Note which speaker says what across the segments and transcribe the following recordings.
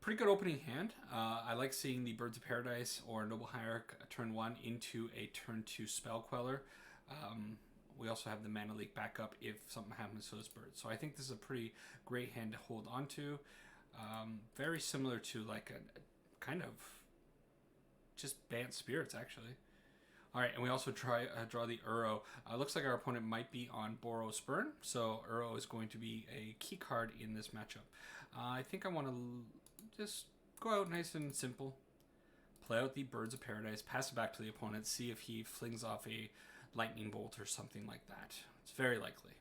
Speaker 1: pretty good opening hand. I like seeing the Birds of Paradise or Noble Hierarch turn 1 into a turn 2 Spell Queller. We also have the Mana Leak backup if something happens to those birds. So I think this is a pretty great hand to hold on to. Very similar to like a kind of just Bant Spirits, actually. All right, and we also draw the Uro. Looks like our opponent might be on Boros Burn, so Uro is going to be a key card in this matchup. I think I want to just go out nice and simple, play out the Birds of Paradise, pass it back to the opponent, see if he flings off a lightning bolt or something like that. It's very likely.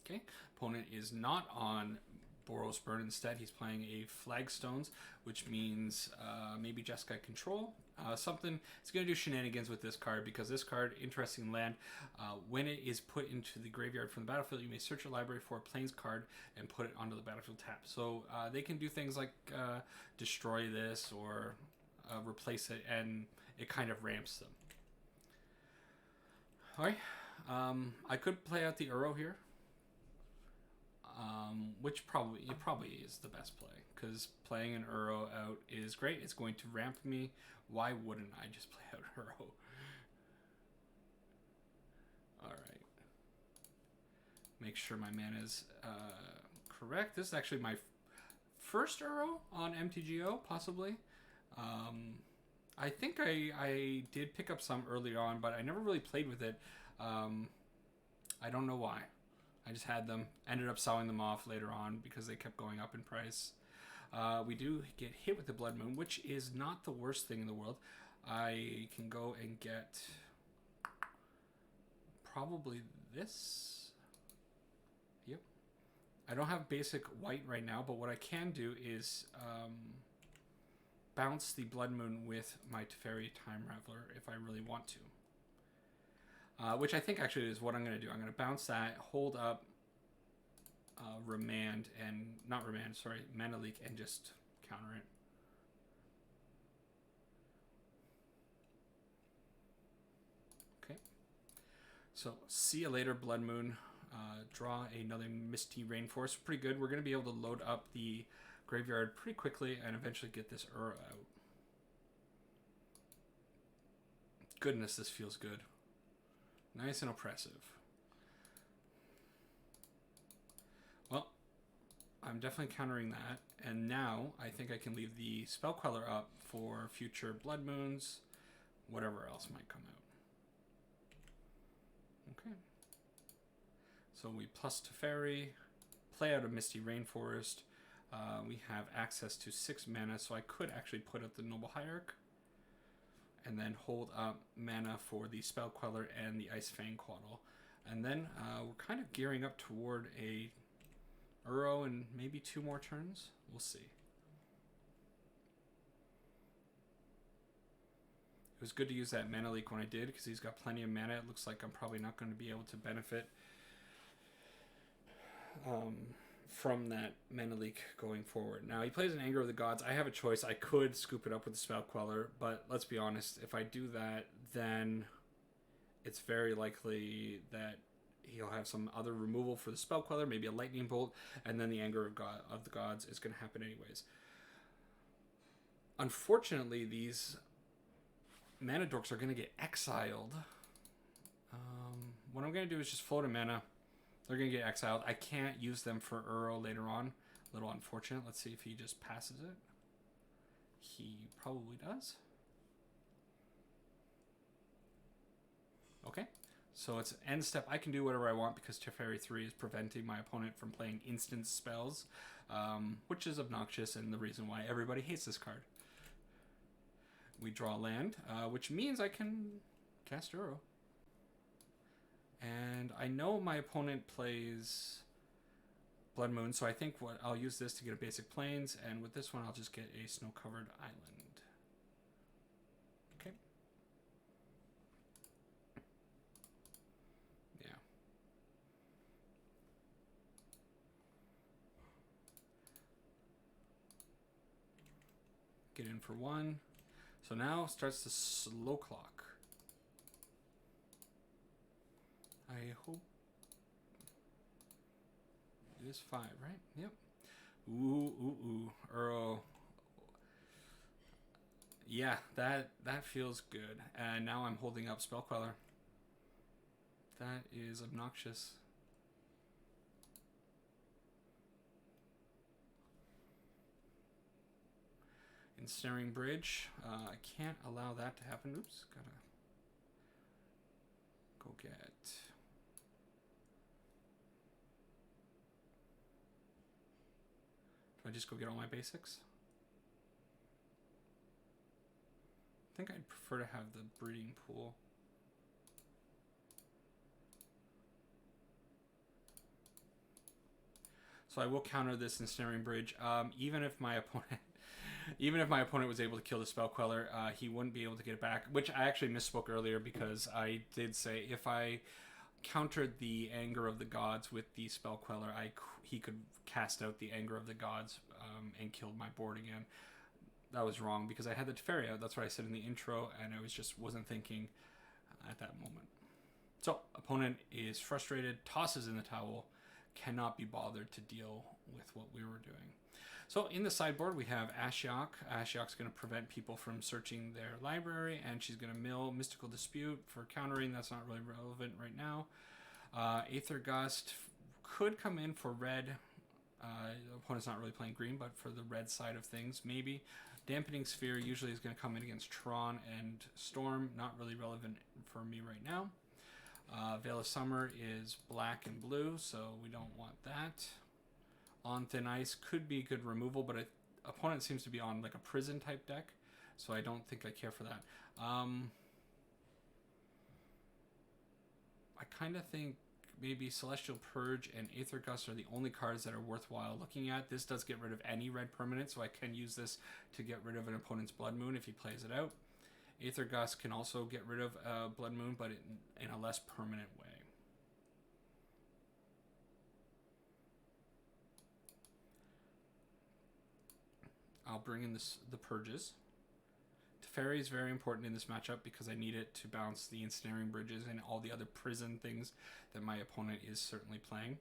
Speaker 1: Okay, opponent is not on Boros Burn. Instead, he's playing a Flagstones, which means maybe Jeskai Control. Something. It's going to do shenanigans with this card because this card, interesting land, when it is put into the graveyard from the battlefield, you may search your library for a Plains card and put it onto the battlefield tap. So they can do things like destroy this or replace it, and it kind of ramps them. Alright, I could play out the Uro here. Which probably is the best play, because playing an Uro out is great. It's going to ramp me. Why wouldn't I just play out Uro? Alright. Make sure my mana is correct. This is actually my first Uro on MTGO, possibly. I think I did pick up some early on, but I never really played with it. I don't know why. I just had them, ended up selling them off later on because they kept going up in price. We do get hit with the Blood Moon, which is not the worst thing in the world. I can go and get probably this. Yep. I don't have basic white right now, but what I can do is bounce the Blood Moon with my Teferi Time Raveler if I really want to. Which I think actually is what I'm going to do. I'm going to bounce that, hold up Remand, and not Remand, sorry, Mana Leak, and just counter it. Okay. So, see you later, Blood Moon. Draw another Misty Rainforest. Pretty good. We're going to be able to load up the graveyard pretty quickly and eventually get this Uro out. Goodness, this feels good. Nice and oppressive. Well, I'm definitely countering that. And now I think I can leave the Spell Queller up for future Blood Moons, whatever else might come out. Okay. So we plus Teferi, play out a Misty Rainforest. We have access to 6 mana, so I could actually put up the Noble Hierarch and then hold up mana for the Spell Queller and the Ice Fang Quaddle. And then we're kind of gearing up toward a Uro and maybe 2 more turns. We'll see. It was good to use that Mana Leak when I did, because he's got plenty of mana. It looks like I'm probably not going to be able to benefit from that Mana Leak going forward. Now, he plays an Anger of the Gods. I have a choice. I could scoop it up with the Spell Queller, but let's be honest. If I do that, then it's very likely that he'll have some other removal for the Spell Queller, maybe a Lightning Bolt, and then the Anger of the Gods is going to happen anyways. Unfortunately, these Mana Dorks are going to get exiled. What I'm going to do is just float a mana. They're going to get exiled. I can't use them for Uro later on. A little unfortunate. Let's see if he just passes it. He probably does. Okay. So it's end step. I can do whatever I want because Teferi 3 is preventing my opponent from playing instant spells, which is obnoxious and the reason why everybody hates this card. We draw land, which means I can cast Uro. And I know my opponent plays Blood Moon, so I think what I'll use this to get a basic Plains, and with this one I'll just get a snow-covered island. Okay. Yeah. Get in for 1. So now starts the slow clock. I hope it is 5, right? Yep. Ooh. Earl. Yeah, that feels good. And now I'm holding up Spell Queller. That is obnoxious. Ensnaring Bridge. I can't allow that to happen. Oops, gotta go get... Do I just go get all my basics? I think I'd prefer to have the breeding pool. So I will counter this Ensnaring Bridge. Even if my opponent was able to kill the Spell Queller, he wouldn't be able to get it back, which I actually misspoke earlier because I did say if I countered the Anger of the Gods with the Spell Queller, he could cast out the Anger of the Gods and kill my board again. That was wrong because I had the Teferi out. That's what I said in the intro, and I wasn't thinking at that moment. So, opponent is frustrated, tosses in the towel, cannot be bothered to deal with what we were doing. So in the sideboard we have Ashiok. Ashiok's going to prevent people from searching their library, and she's going to mill Mystical Dispute for countering. That's not really relevant right now. Aether Gust could come in for red. The opponent's not really playing green, but for the red side of things, maybe. Dampening Sphere usually is going to come in against Tron and Storm. Not really relevant for me right now. Veil of Summer is black and blue, so we don't want that. On Thin Ice could be good removal, but opponent seems to be on like a prison type deck, so I don't think I care for that. I kind of think maybe Celestial Purge and Aether Gust are the only cards that are worthwhile looking at. This does get rid of any red permanent, so I can use this to get rid of an opponent's Blood Moon if he plays it out. Aether Gust can also get rid of Blood Moon, but in a less permanent way. I'll bring in the Purges. Teferi is very important in this matchup because I need it to bounce the Ensnaring Bridges and all the other prison things that my opponent is certainly playing.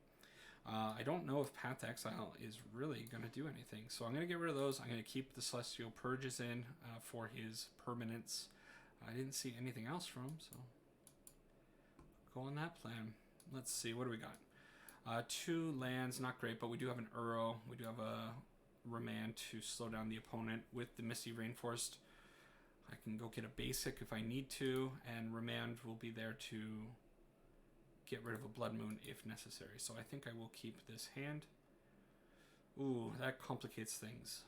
Speaker 1: I don't know if Path to Exile is really going to do anything, so I'm going to get rid of those. I'm going to keep the Celestial Purges in for his permanents. I didn't see anything else from him, so go on that plan. Let's see, what do we got? 2 lands, not great, but we do have an Uro. We do have a Remand to slow down the opponent. With the Misty Rainforest, I can go get a basic if I need to, and Remand will be there to get rid of a Blood Moon if necessary. So I think I will keep this hand. Ooh, that complicates things.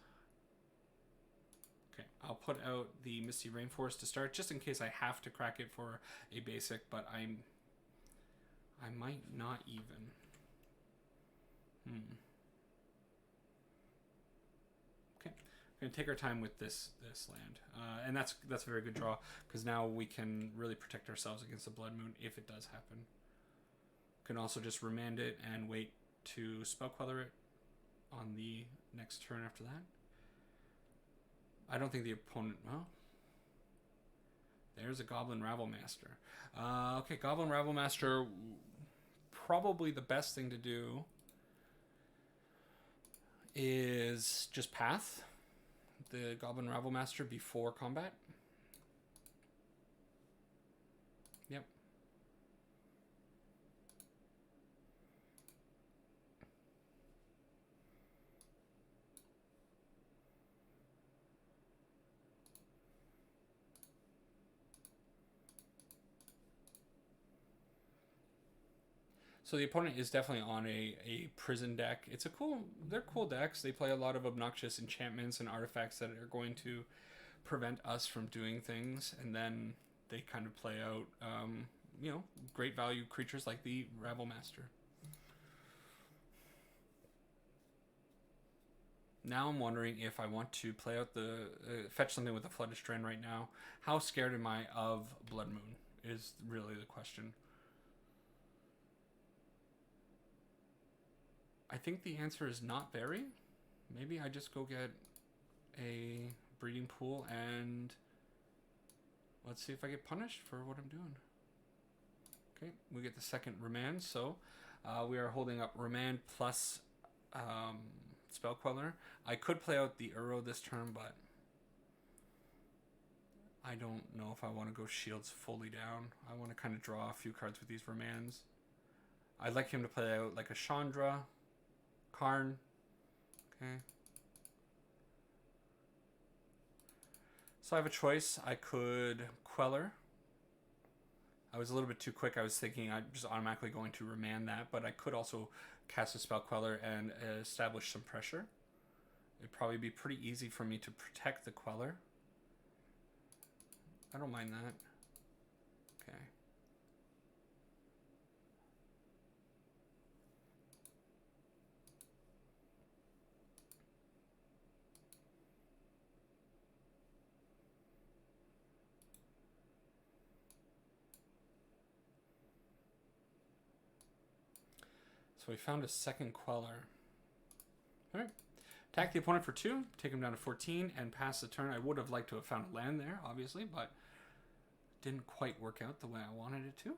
Speaker 1: Okay, I'll put out the Misty Rainforest to start, just in case I have to crack it for a basic, but I might not even. Okay, we're gonna take our time with this land, and that's a very good draw because now we can really protect ourselves against the Blood Moon if it does happen. Can also just remand it and wait to Spell Queller it on the next turn after that. I don't think the opponent... Well, there's a Goblin Rabblemaster. Okay, Goblin Rabblemaster, probably the best thing to do is just path the Goblin Rabblemaster before combat. Yep. So the opponent is definitely on a prison deck. They're cool decks. They play a lot of obnoxious enchantments and artifacts that are going to prevent us from doing things, and then they kind of play out, great value creatures like the Rabblemaster. Now I'm wondering if I want to play out fetch something with a Flooded Strand right now. How scared am I of Blood Moon is really the question. I think the answer is not very. Maybe I just go get a breeding pool and let's see if I get punished for what I'm doing. Okay, we get the second Remand, so we are holding up Remand plus Spell Queller. I could play out the Uro this turn, but I don't know if I want to go shields fully down. I want to kind of draw a few cards with these Remands. I'd like him to play out like a Chandra, Karn. Okay. So I have a choice. I could Queller. I was a little bit too quick. I was thinking I'm just automatically going to remand that, but I could also cast a Spell Queller and establish some pressure. It'd probably be pretty easy for me to protect the Queller. I don't mind that. Okay. So we found a second Queller. Alright. Attack the opponent for 2, take him down to 14, and pass the turn. I would have liked to have found a land there, obviously, but didn't quite work out the way I wanted it to.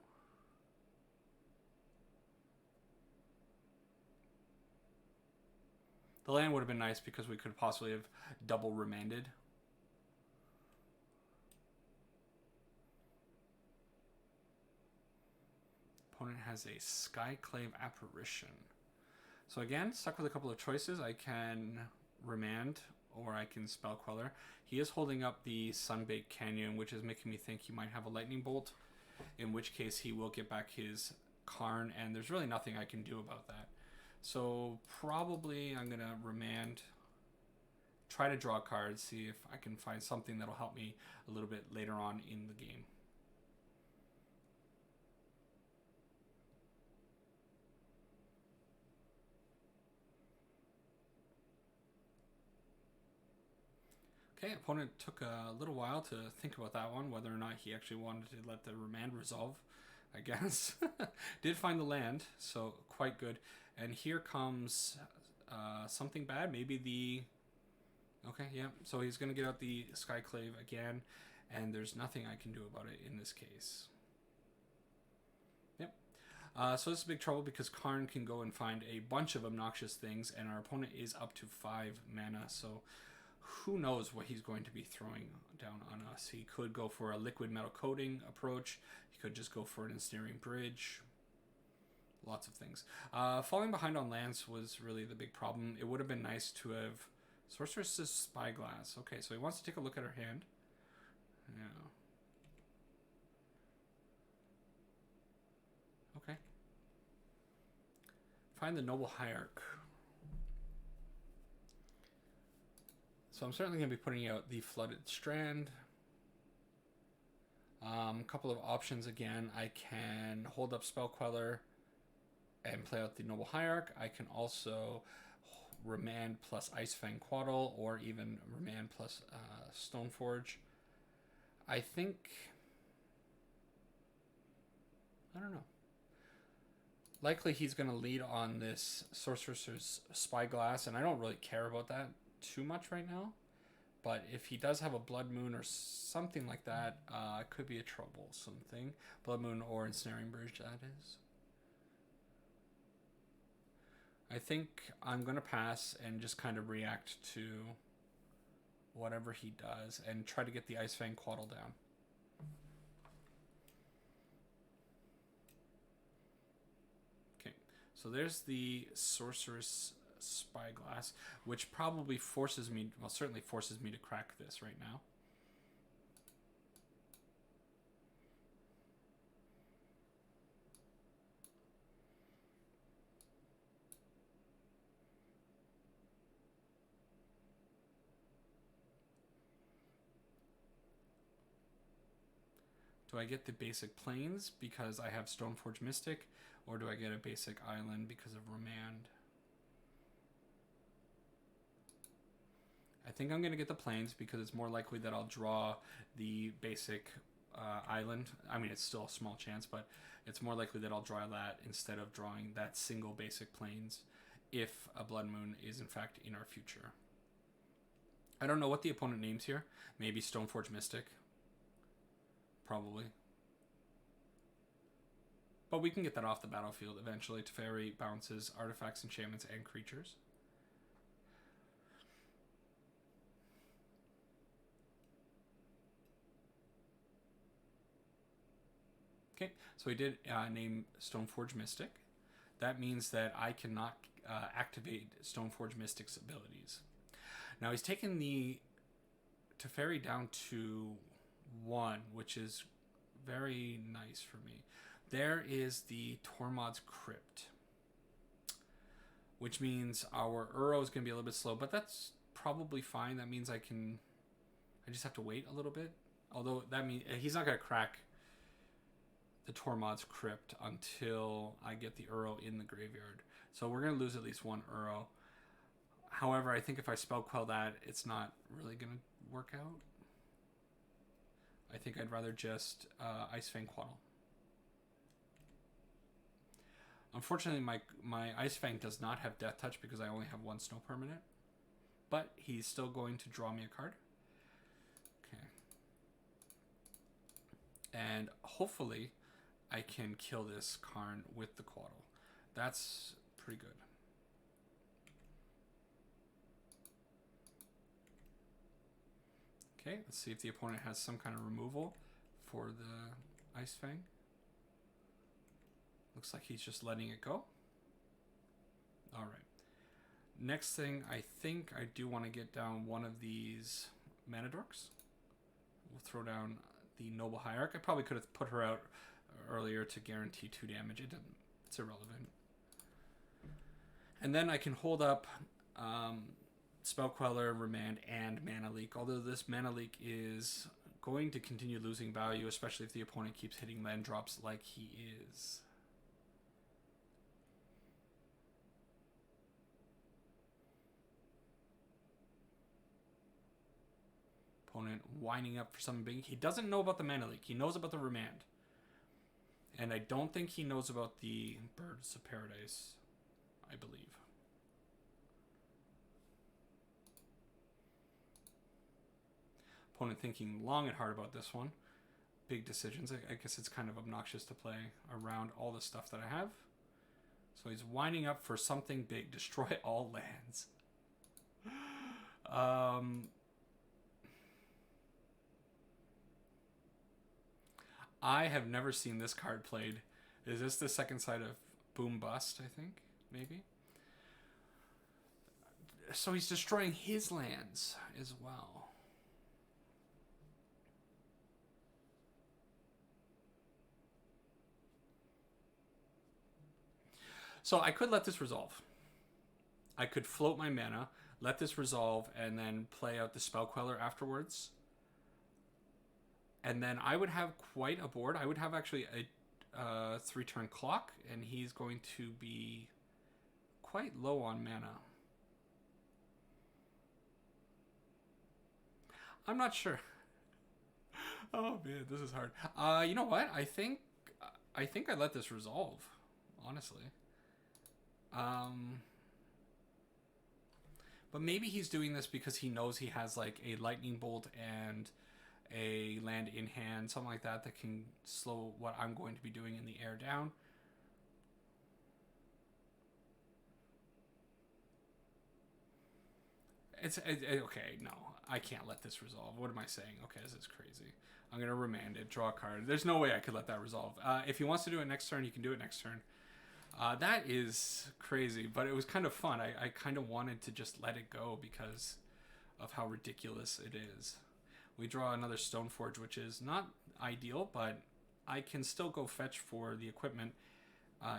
Speaker 1: The land would have been nice because we could possibly have double remanded. Opponent has a Skyclave Apparition. So again, stuck with a couple of choices. I can remand or I can Spell Queller. He is holding up the Sunbaked Canyon, which is making me think he might have a Lightning Bolt, in which case he will get back his Karn, and there's really nothing I can do about that. So probably I'm going to remand, try to draw cards, see if I can find something that'll help me a little bit later on in the game. Okay, opponent took a little while to think about that one, whether or not he actually wanted to let the remand resolve, I guess. Did find the land, so quite good. And here comes something bad, maybe the... Okay, yeah, so he's going to get out the Skyclave again, and there's nothing I can do about it in this case. Yep. So this is big trouble because Karn can go and find a bunch of obnoxious things, and our opponent is up to 5 mana, so who knows what he's going to be throwing down on us. He could go for a liquid metal coating approach. He could just go for an ensnaring bridge. Lots of things. Falling behind on lands was really the big problem. It would have been nice to have Sorceress's Spyglass. Okay, so he wants to take a look at her hand. Yeah. Okay. Find the Noble Hierarch. So I'm certainly going to be putting out the Flooded Strand. A couple of options again. I can hold up Spell Queller and play out the Noble Hierarch. I can also remand plus Icefang Quaddle, or even remand plus Stoneforge. I think... I don't know. Likely he's going to lead on this Sorcerer's Spyglass, and I don't really care about that too much right now. But if he does have a Blood Moon or something like that, it could be a troublesome thing. Blood Moon or Ensnaring Bridge, that is. I think I'm going to pass and just kind of react to whatever he does and try to get the Icefang Quaddle down. Okay, so there's the Sorceress Spyglass, which probably forces me, well, certainly forces me to crack this right now. Do I get the basic plains because I have Stoneforge Mystic, or do I get a basic island because of Remand? I think I'm going to get the plains because it's more likely that I'll draw the basic island. I mean, it's still a small chance, but it's more likely that I'll draw that instead of drawing that single basic plains if a Blood Moon is in fact in our future. I don't know what the opponent names here. Maybe Stoneforge Mystic. Probably. But we can get that off the battlefield eventually. Teferi bounces artifacts, enchantments, and creatures. Okay, so he did name Stoneforge Mystic. That means that I cannot activate Stoneforge Mystic's abilities. Now he's taken the Teferi down to 1, which is very nice for me. There is the Tormod's Crypt, which means our Uro is going to be a little bit slow, but that's probably fine. That means I just have to wait a little bit. Although that means he's not going to crack the Tormod's Crypt until I get the Uro in the graveyard. So we're going to lose at least 1 Uro. However, I think if I spell quell that, it's not really going to work out. I think I'd rather just Ice Fang Quaddle. Unfortunately, my Ice Fang does not have Death Touch because I only have 1 snow permanent. But he's still going to draw me a card. Okay. And hopefully I can kill this Karn with the Quaddle. That's pretty good. Okay, let's see if the opponent has some kind of removal for the Ice Fang. Looks like he's just letting it go. All right. Next thing, I think I do want to get down one of these Mana Dorks. We'll throw down the Noble Hierarch. I probably could have put her out earlier to guarantee 2 damage. It didn't. It's irrelevant. And then I can hold up Spell Queller, Remand, and Mana Leak. Although this Mana Leak is going to continue losing value, especially if the opponent keeps hitting land drops like he is. Opponent winding up for something big. He doesn't know about the Mana Leak. He knows about the Remand. And I don't think he knows about the Birds of Paradise, I believe. Opponent thinking long and hard about this one. Big decisions. I guess it's kind of obnoxious to play around all the stuff that I have. So he's winding up for something big. Destroy all lands. I have never seen this card played. Is this the second side of Boom Bust, I think? Maybe? So he's destroying his lands as well. So I could let this resolve. I could float my mana, let this resolve, and then play out the Spell Queller afterwards. And then I would have quite a board. I would have actually a 3-turn clock, and he's going to be quite low on mana. I'm not sure. Oh man, this is hard. You know what? I think I let this resolve, honestly. But maybe he's doing this because he knows he has like a lightning bolt and a land in hand, something like that, that can slow what I'm going to be doing in the air down. Okay, no, I can't let this resolve. What am I saying? Okay, this is crazy. I'm going to remand it, draw a card. There's no way I could let that resolve. If he wants to do it next turn, he can do it next turn. That is crazy, but it was kind of fun. I kind of wanted to just let it go because of how ridiculous it is. We draw another Stoneforge, which is not ideal, but I can still go fetch for the equipment,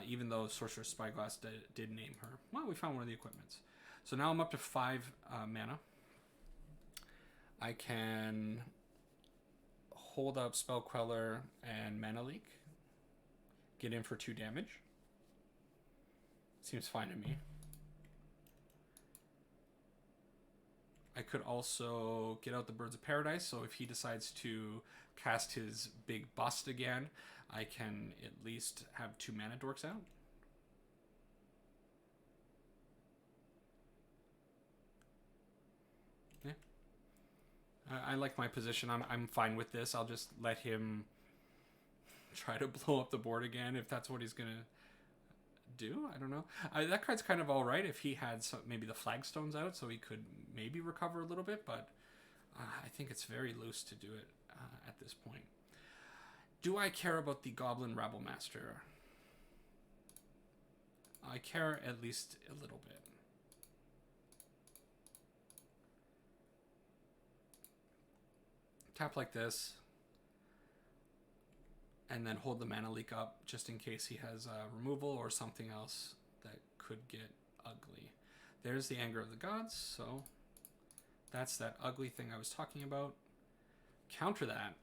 Speaker 1: even though Sorcerer's Spyglass did name her. Well, we found one of the equipments. So now I'm up to 5 mana. I can hold up Spell Queller and Mana Leak. Get in for 2 damage. Seems fine to me. I could also get out the Birds of Paradise, so if he decides to cast his big bust again, I can at least have 2 Mana Dorks out. Yeah. I like my position. I'm fine with this. I'll just let him try to blow up the board again if that's what he's going to do. I don't know. That card's kind of all right if he had maybe the Flagstones out, so he could maybe recover a little bit, but I think it's very loose to do it at this point. Do I care about the Goblin Rabble Master? I care at least a little bit. Tap like this. And then hold the mana leak up just in case he has removal or something else that could get ugly. There's the Anger of the Gods, so that's that ugly thing I was talking about. Counter that.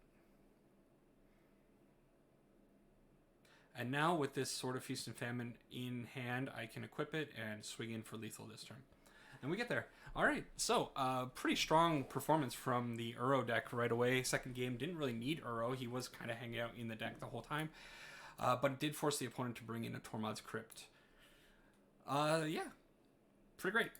Speaker 1: And now with this Sword of Feast and Famine in hand, I can equip it and swing in for lethal this turn. And we get there. All right, so pretty strong performance from the Uro deck right away. Second game didn't really need Uro. He was kind of hanging out in the deck the whole time. But it did force the opponent to bring in a Tormod's Crypt. Yeah, pretty great.